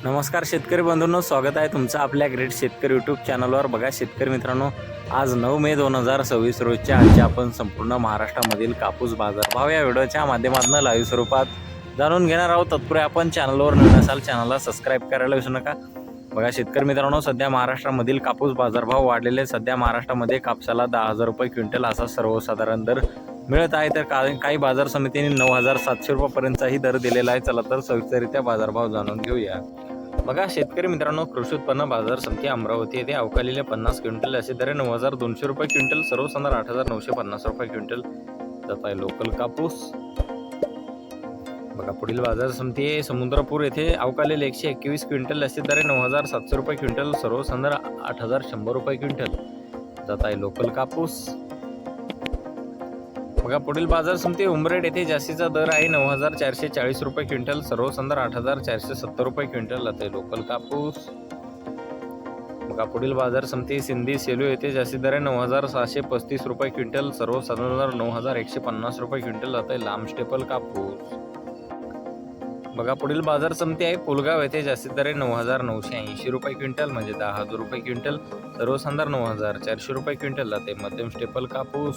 नमस्कार शेतकरी बंधूंनो, स्वागत आहे तुमचं आपल्या ग्रेट शेतकरी यूट्यूब चॅनलवर। बघा शेतकरी मित्रांनो, आज 9 मे 2026 रोजच्या आजचे आपण संपूर्ण महाराष्ट्रामधील कापूस बाजारभाव या व्हिडिओच्या माध्यमातून लाईव्ह स्वरूपात जाणून घेणार आहोत। तत्पूर्वी आपण चॅनलवर नवीन असाल चॅनलला सबस्क्राईब करायला विसरू नका। बघा शेतकरी मित्रांनो, सध्या महाराष्ट्रामधील कापूस बाजारभाव वाढलेले। सध्या महाराष्ट्रामध्ये कापसाला 10,000 रुपये क्विंटल असा सर्वसाधारण दर मिळत आहे, तर काही बाजार समितीने 9,700 रुपयापर्यंतही दर दिलेला आहे। चला तर सविस्तररित्या बाजारभाव जाणून घेऊया। बघा शेतकरी मित्रांनो, कृषी उत्पन्न बाजार समिती अमरावती येथे अवकालेले 50 क्विंटल असे दर 9,200 रुपये क्विंटल, सर्वसाधारण 8,950 रुपये क्विंटल जात आहे लोकल कापूस। बघा पुढील बाजार समिती आहे समुद्रपूर येथे अवकालेले 121 क्विंटल असे दर 9,700 रुपये क्विंटल, सर्वसाधारण 8,100 रुपये क्विंटल जात आहे लोकल कापूस। बघा पुढील बाजार समिती उमरेड येथे जास्तीचा दर आहे 9,440 रुपये क्विंटल, सर्वसाधारण 8,470 रुपये क्विंटल जाते लोकल कापूस। बघा पुढील बाजार समिती सिंधी सेलू येथे जास्ती दर आहे 9,635 रुपये क्विंटल, सर्वसाधारण 9,150 रुपये क्विंटल जाते लांब स्टेपल कापूस। बघा पुढील बाजार समिती आहे पुलगाव येथे जास्तीत दर आहे 9,980 रुपये क्विंटल, म्हणजे 10,000 रुपये क्विंटल, सर्वसाधारण 9,400 रुपये क्विंटल जाते मध्यम स्टेपल कापूस।